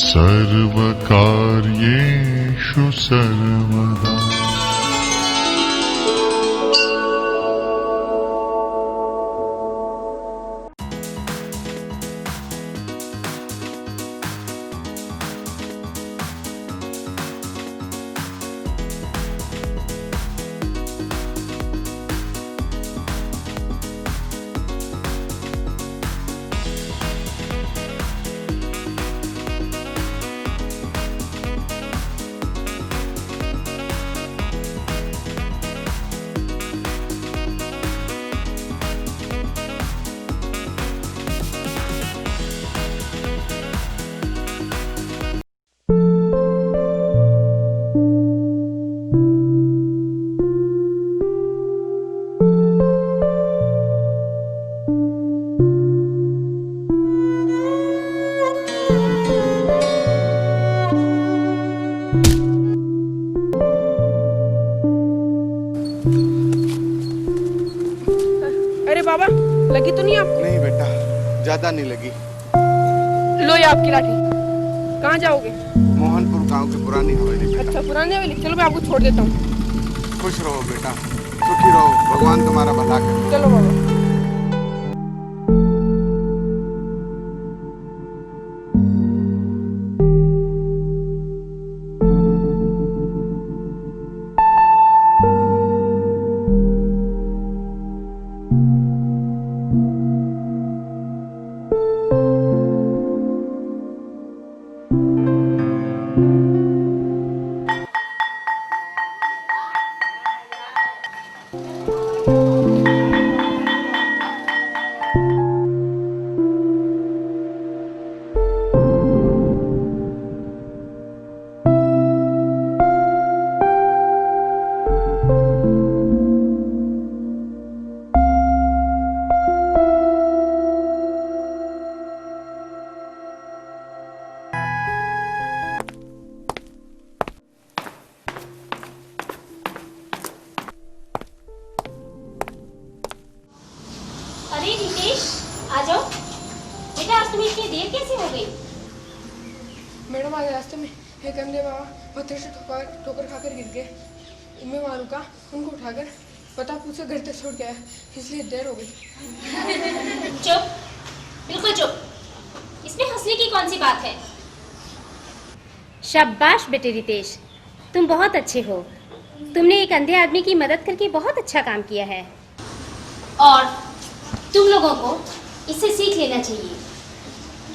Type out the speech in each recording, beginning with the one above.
सर्वकार्येषु सर्वदा। अरे बाबा, लगी तो नहीं आपको? नहीं बेटा, ज्यादा नहीं लगी। लो ये आपकी लाठी। कहाँ जाओगे? मोहनपुर गांव की पुरानी हवेली। अच्छा, पुरानी हवेली। चलो मैं आपको छोड़ देता हूँ। खुश रहो बेटा, सुखी रहो, भगवान तुम्हारा भला करे। चलो बाबा। अरे रितेश, आ जाओ बेटा। आज तुम्हें इतनी देर कैसे हो गई? मैडम, आज रास्ते में एक अंधे बाबा पत्थर से ठोकर खाकर गिर गए। मैं वहाँ रुका, उनको उठाकर पता पूछे घर तक छोड़ के आया, इसलिए देर हो गई। चुप, बिल्कुल चुप। इसमें हंसने की कौन सी बात है? शाबाश बेटे रितेश, तुम बहुत अच्छे हो। तुमने एक अंधे आदमी की मदद करके बहुत अच्छा काम किया है। और तुम लोगों को इससे सीख लेना चाहिए,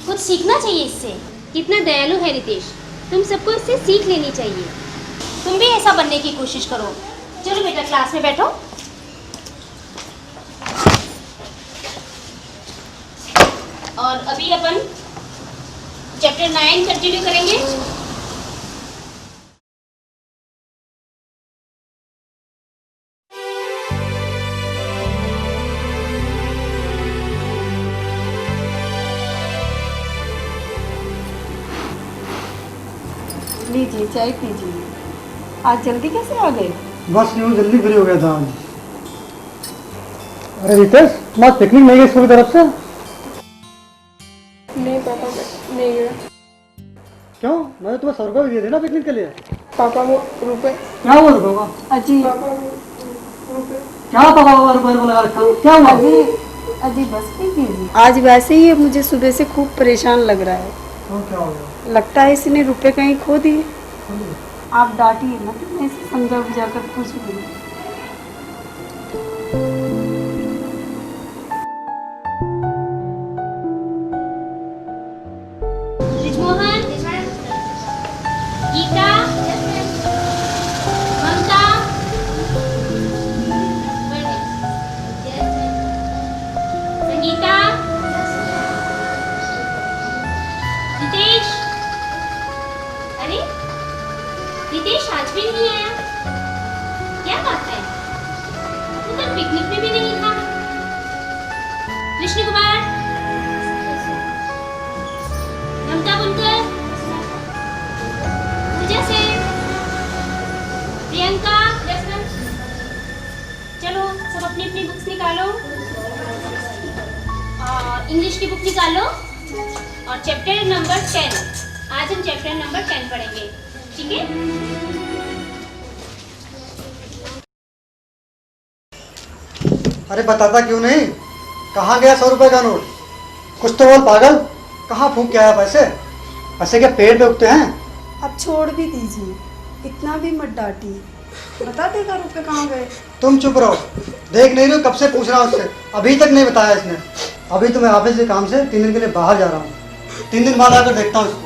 कुछ सीखना चाहिए इससे। कितना दयालु है रितेश, तुम सबको इससे सीख लेनी चाहिए। तुम भी ऐसा बनने की कोशिश करो। चलो बेटा, क्लास में बैठो। और अभी अपन चैप्टर 9 कंटिन्यू करेंगे। लीजिए चाय पीजिए। आज जल्दी कैसे आ गए? बस यूँ जल्दी फ्री हो गया था आज। अरे रितेश, तुम आज पिकनिक नहीं गए स्कूल की तरफ से? नहीं पापा, नहीं गया। क्यों? मैंने तुम्हें 100 रुपये भी दिए थे ना पिकनिक के लिए। पापा वो रुपए। क्या हुआ रुपये का? अजी पापा वो रुपए। क्या पापा रुपये लगा रखा? क्या हुआ? अजी बस कीजिए। आज वैसे ही मुझे सुबह से खूब परेशान लग रहा है। तो क्या हो गया? लगता है इसने रुपए कहीं खो दिए। आप डांटिए ना, मैं इसे समझा बुझा कर पूछ लूँगी। रिजमोहन, गीता, ममता, संगीता, रितेश। अरे रितेश आज भी नहीं आया, क्या बात है? तू कल पिकनिक में भी नहीं था। कृष्ण कुमार, ममता बुनकर, पूजा से, प्रियंका। चलो सब अपनी अपनी बुक्स निकालो और इंग्लिश की बुक निकालो और चैप्टर नंबर 10 आज हम चैप्टर नंबर 10 पढ़ेंगे, ठीक है? अरे बताता क्यों नहीं? कहाँ गया 100 रुपए का नोट? कुछ तो बोल पागल, कहाँ फूंक के आया पैसे? पैसे क्या पेड़ पे उगते हैं? अब छोड़ भी दीजिए, इतना भी मत डांटिए। बता देगा रुपए कहाँ गए। तुम चुप रहो, देख नहीं रहे हो, कब से पूछ रहा हूँ उससे, अभी तक नहीं बताया इसने। अभी तो मैं ऑफिस के काम से 3 दिन के लिए बाहर जा रहा हूँ, 3 दिन बाद आकर देखता हूँ इसको।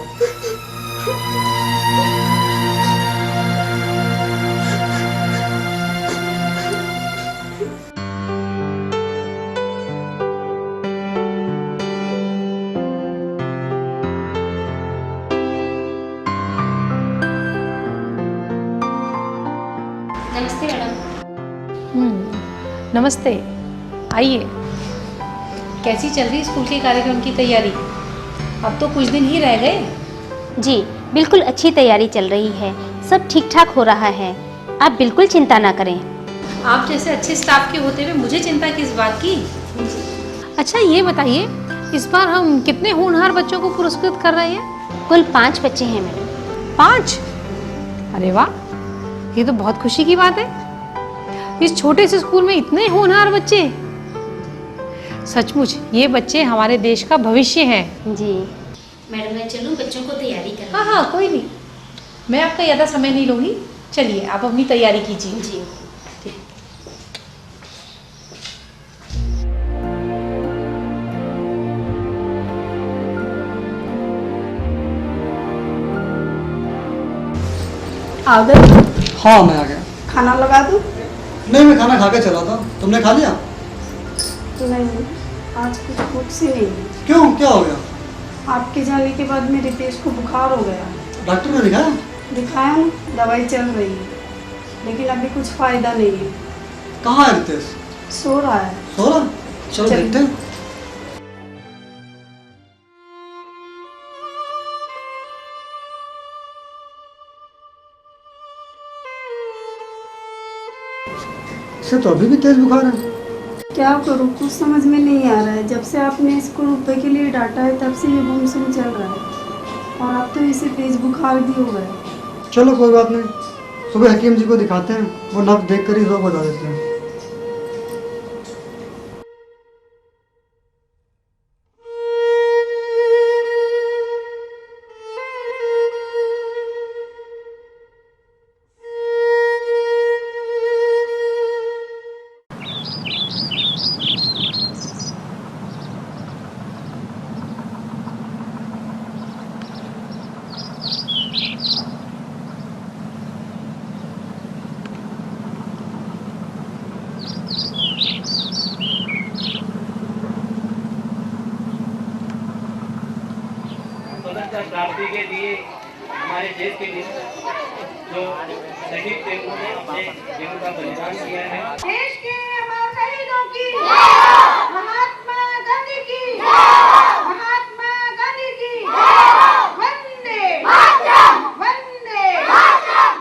नमस्ते मैडम। नमस्ते, आइए। कैसी चल रही स्कूल के कार्यक्रम की तैयारी? अब तो कुछ दिन ही रह गए। जी बिल्कुल अच्छी तैयारी चल रही है, सब ठीक ठाक हो रहा है, आप बिल्कुल चिंता ना करें। आप जैसे अच्छे स्टाफ के होते हुए मुझे चिंता किस बात की? अच्छा ये बताइए, इस बार हम कितने होनहार बच्चों को पुरस्कृत कर रहे हैं? कुल 5 बच्चे हैं मैडम। 5? अरे वाह, ये तो बहुत खुशी की बात है। इस छोटे से स्कूल में इतने होनहार बच्चे, सचमुच ये बच्चे हमारे देश का भविष्य हैं। जी मैडम, मैं चलूँ बच्चों को तैयारी कर। हाँ हाँ, कोई नहीं, मैं आपका ज़्यादा समय नहीं लूँगी। चलिए आप अपनी तैयारी कीजिए। जी ठीक। आ गए? हाँ मैं आ गया। खाना लगा दूँ? नहीं, मैं खाना खा के चला था, तुमने खा लिया? नहीं, आज कुछ भूख सी नहीं है। क्यों, क्या हो गया? आपके जाने के बाद मेरे रितेश को बुखार हो गया। डॉक्टर ने दिखाया? दिखाया ना, दवाई चल रही है, लेकिन अभी कुछ फायदा नहीं है। कहाँ है रितेश? सो रहा है। सो रहा? चलो चलिए। देखते हैं। इसे तो अभी भी तेज बुखार है। क्या करूँ, कुछ समझ में नहीं आ रहा है। जब से आपने इसको रुपए के लिए डांटा है तब से ये गुमसुम चल रहा है, और अब तो इसे तेज बुखार भी हो गया। चलो कोई बात नहीं, सुबह हकीम जी को दिखाते हैं, वो नब्ज देख कर ही रोग बता देते हैं। स्वतंत्रता प्राप्ति के लिए हमारे देश के लिए जो शहीद थे उन्होंने अपने जीवन का बलिदान किया है। देश के अमर शहीदों की, महात्मा गांधी की, महात्मा गांधी की, वंदे मातरम, वंदे मातरम।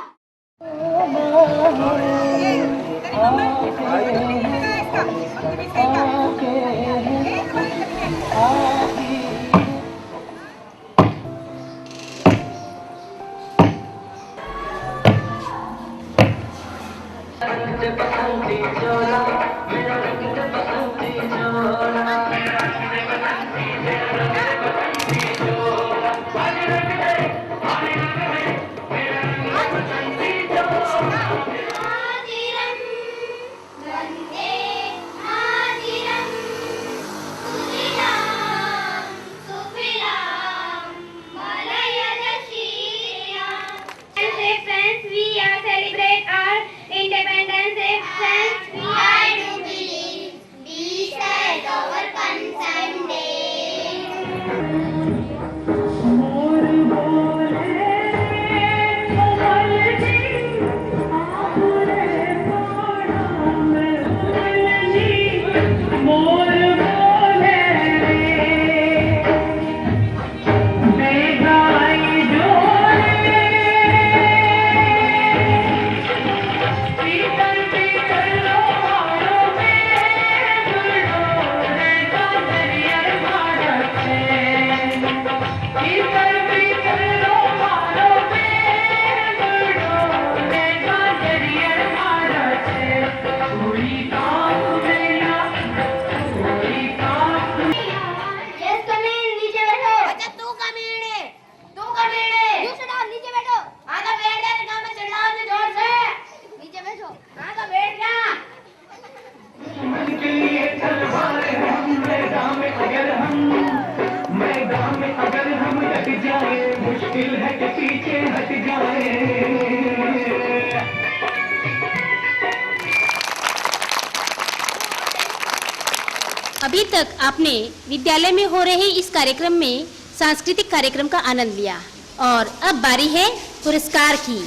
तक आपने विद्यालय में हो रहे इस कार्यक्रम में सांस्कृतिक कार्यक्रम का आनंद लिया और अब बारी है पुरस्कार की।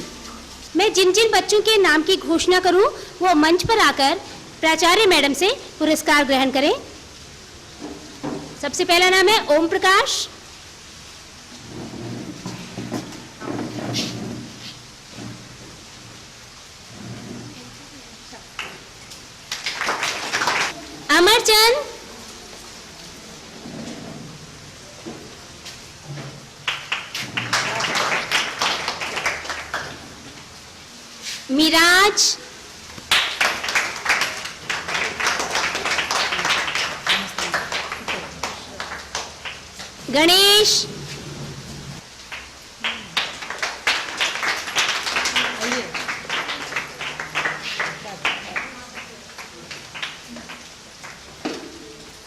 मैं जिन जिन बच्चों के नाम की घोषणा करूं वो मंच पर आकर प्राचार्य मैडम से पुरस्कार ग्रहण करें। सबसे पहला नाम है ओम प्रकाश। अमरचंद। मिराज। गणेश।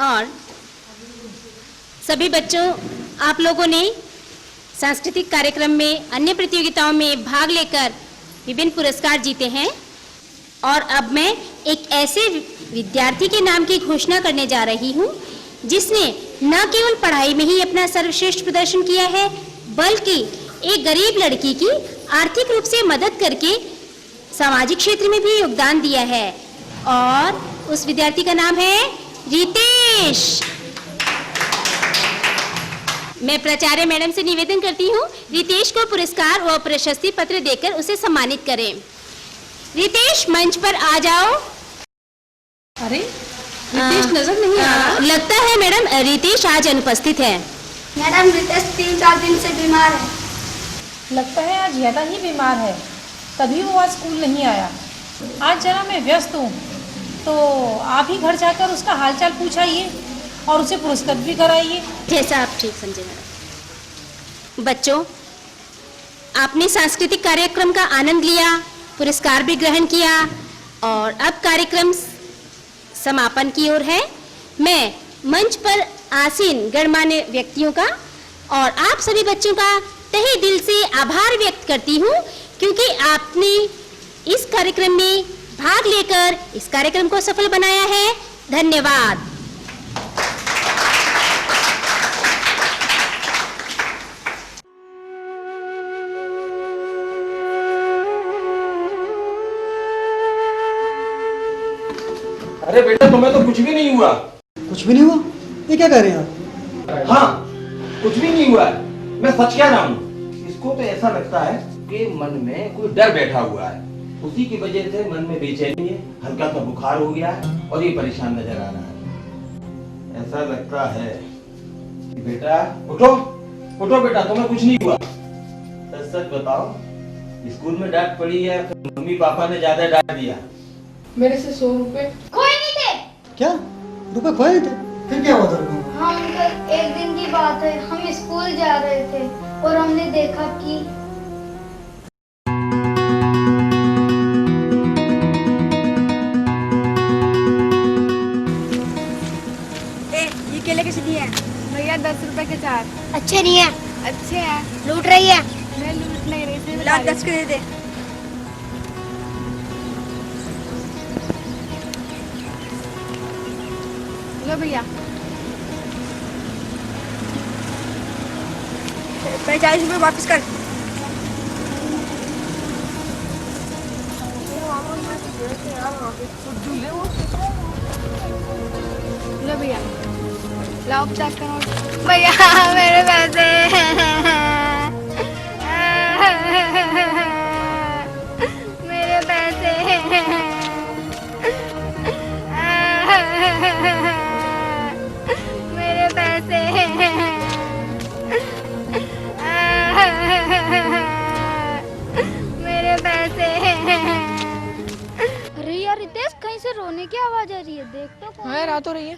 और सभी बच्चों, आप लोगों ने सांस्कृतिक कार्यक्रम में अन्य प्रतियोगिताओं में भाग लेकर विभिन्न पुरस्कार जीते हैं और अब मैं एक ऐसे विद्यार्थी के नाम की घोषणा करने जा रही हूं जिसने न केवल पढ़ाई में ही अपना सर्वश्रेष्ठ प्रदर्शन किया है बल्कि एक गरीब लड़की की आर्थिक रूप से मदद करके सामाजिक क्षेत्र में भी योगदान दिया है और उस विद्यार्थी का नाम है रितेश। मैं प्राचार्य मैडम से निवेदन करती हूँ रितेश को पुरस्कार व प्रशस्ति पत्र देकर उसे सम्मानित करें। रितेश मंच पर आ जाओ। अरे रितेश नजर नहीं आ रहा। लगता है मैडम रितेश आज अनुपस्थित है। मैडम रितेश 3-4 दिन से बीमार है। लगता है आज ज्यादा ही बीमार है, तभी वो आज स्कूल नहीं आया। आज जरा मैं व्यस्त हूँ, तो आप ही घर जाकर उसका हालचाल पूछाइए और उसे पुरस्कृत भी कराइए। जैसा आप ठीक समझे मैडम। बच्चों, आपने सांस्कृतिक कार्यक्रम का आनंद लिया, पुरस्कार भी ग्रहण किया और अब कार्यक्रम समापन की ओर है। मैं मंच पर आसीन गणमान्य व्यक्तियों का और आप सभी बच्चों का तहे दिल से आभार व्यक्त करती हूँ क्योंकि आपने इस कार्यक्रम में भाग लेकर इस कार्यक्रम को सफल बनाया है। धन्यवाद। अरे बेटा, तुम्हें तो कुछ भी नहीं हुआ। कुछ भी नहीं हुआ? ये क्या कह रहे हैं आप? हाँ, कुछ भी नहीं हुआ है, मैं सच कह रहा हूँ। इसको तो ऐसा लगता है कि मन में कोई डर बैठा हुआ है, उसी की वजह से मन में बेचैनी है, हल्का सा बुखार हो गया है और ये परेशान नजर आ रहा है। ऐसा लगता है कि बेटा उठो, उठो बेटा, तुम्हें कुछ नहीं हुआ। सच सच बताओ, स्कूल में डांट पड़ी है, मम्मी पापा ने ज्यादा डांट दिया? मेरे से 100 रुपए खोए नहीं थे। क्या रुपए खोए नहीं थे? फिर क्या हुआ था रुपए? हाँ अंकल, एक दिन की बात है, हम स्कूल जा रहे थे और हमने देखा कि ये केले कैसे दिए हैं? भैया 10 रुपए के 4। अच्छे नहीं है, अच्छे हैं। लूट रही है। मैं लूट नहीं रही थी। ला 10 के दे दे। लो भैया। 45 रुपए वापस कर। लो भैया, लाओ 50 का नोट। भैया मेरे पैसे। मेरे पैसे। मेरे पैसे। मेरे पैसे। अरे यार रितेश, कहीं से रोने की आवाज आ रही है, देख तो कौन हाँ, रात हो रही है।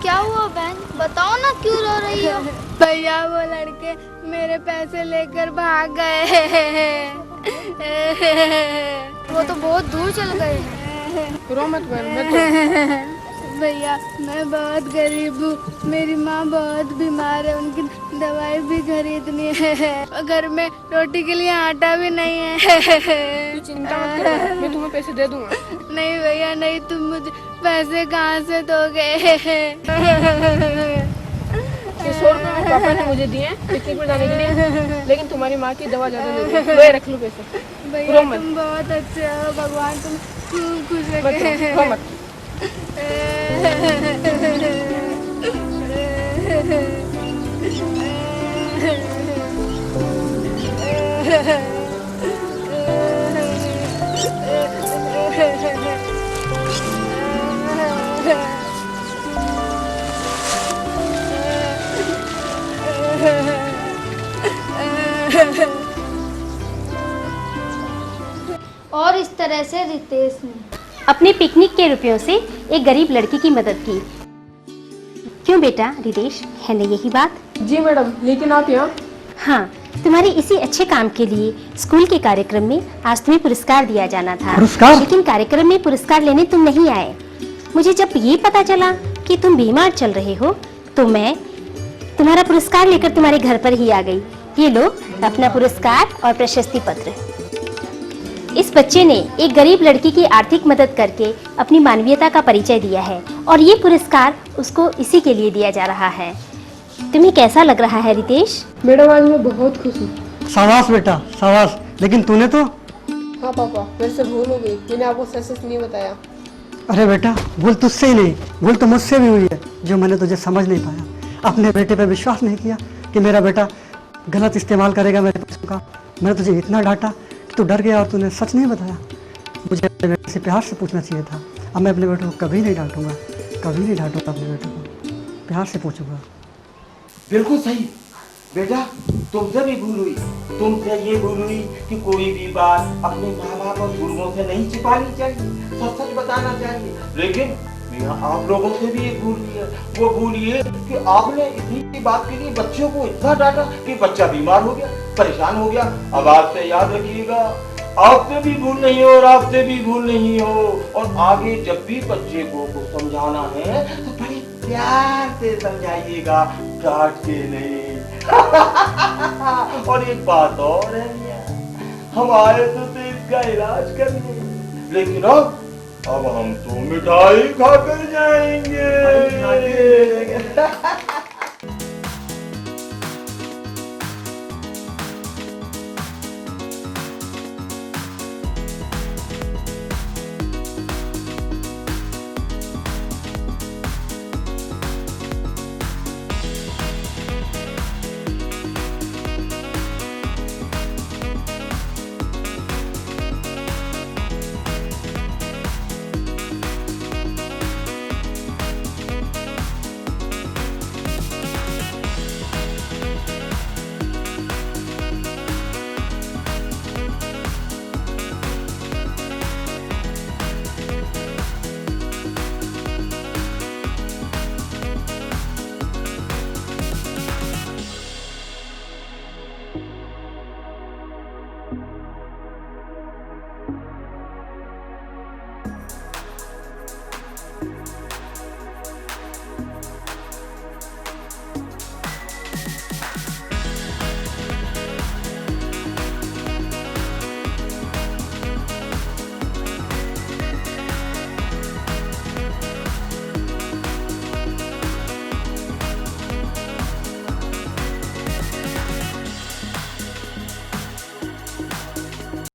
क्या हुआ बहन, बताओ ना क्यों रो रही हो? भैया वो लड़के मेरे पैसे लेकर भाग गए। वो तो बहुत दूर चल गए। रो मत बहन, मैं तो भैया मैं बहुत गरीब हूँ, मेरी माँ बहुत बीमार है, उनकी दवाई भी खरीदनी है और घर में रोटी के लिए आटा भी नहीं है। चिंता मत करो, मैं तुम्हें पैसे दे दूंगा। नहीं भैया नहीं, तुम मुझे पैसे कहाँ से दोगे? ये 100 रुपये पापा ने मुझे दिए पिकनिक में जाने के लिए, लेकिन तुम्हारी माँ की दवा ज्यादा जरूरी है, रख लो पैसे। भैया तुम बहुत अच्छे हो, भगवान तुम खूब खुश रखे। और इस तरह से रितेश ने अपने पिकनिक के रुपयों से एक गरीब लड़की की मदद की। क्यों बेटा रितेश, है ना यही बात? जी मैडम, लेकिन आप यहाँ? हाँ, तुम्हारे इसी अच्छे काम के लिए स्कूल के कार्यक्रम में आज तुम्हें पुरस्कार दिया जाना था। पुरस्कार? लेकिन कार्यक्रम में पुरस्कार लेने तुम नहीं आए। मुझे जब ये पता चला कि तुम बीमार चल रहे हो तो मैं तुम्हारा पुरस्कार लेकर तुम्हारे घर पर ही आ गई। ये लो अपना पुरस्कार और प्रशस्ति पत्र। इस बच्चे ने एक गरीब लड़की की आर्थिक मदद करके अपनी मानवीयता का परिचय दिया है और ये पुरस्कार उसको इसी के लिए दिया जा रहा है। तुम्हें कैसा लग रहा है रितेश? मैडम आज मैं बहुत खुश हूँ। शाबाश बेटा शाबाश, लेकिन तूने तो। हाँ पापा, मेरे से भूल हो गई, मैंने आपको सच नहीं बताया। अरे बेटा भूल तुझसे ही नहीं, भूल तो मुझसे भी हुई है, जो मैंने तुझे समझ नहीं पाया, अपने बेटे पे विश्वास नहीं किया कि मेरा बेटा गलत इस्तेमाल करेगा मेरे पैसों का। मैंने तुझे इतना डांटा कि तू डर गया और तूने सच नहीं बताया। मुझे अपने बेटे से प्यार से पूछना चाहिए था। अब मैं अपने बेटे को कभी नहीं डांटूंगा, कभी नहीं डांटूंगा अपने बेटे को, प्यार से पूछूंगा। बिल्कुल सही बेटा, तुमसे भी भूल हुई। तुमसे ये भूल हुई कि कोई भी बात अपने माँ बाप और बुजुर्गों से नहीं छिपानी चाहिए, सच सच बताना चाहिए। लेकिन आप लोगों से भी एक भूल हुई है, वो भूल ये कि आपने इतनी सी बात के लिए बच्चों को इतना डांटा कि बच्चा बीमार हो गया, परेशान हो गया। अब आपसे याद रखिएगा, आपसे भी भूल नहीं हो और आपसे भी भूल नहीं हो। और आगे जब भी बच्चे को कुछ समझाना है तो बड़े प्यार से समझाइएगा, डांट के नहीं। और एक बात और है, हम आए तो इसका इलाज करने, लेकिन अब हम तो मिठाई खाकर जाएंगे।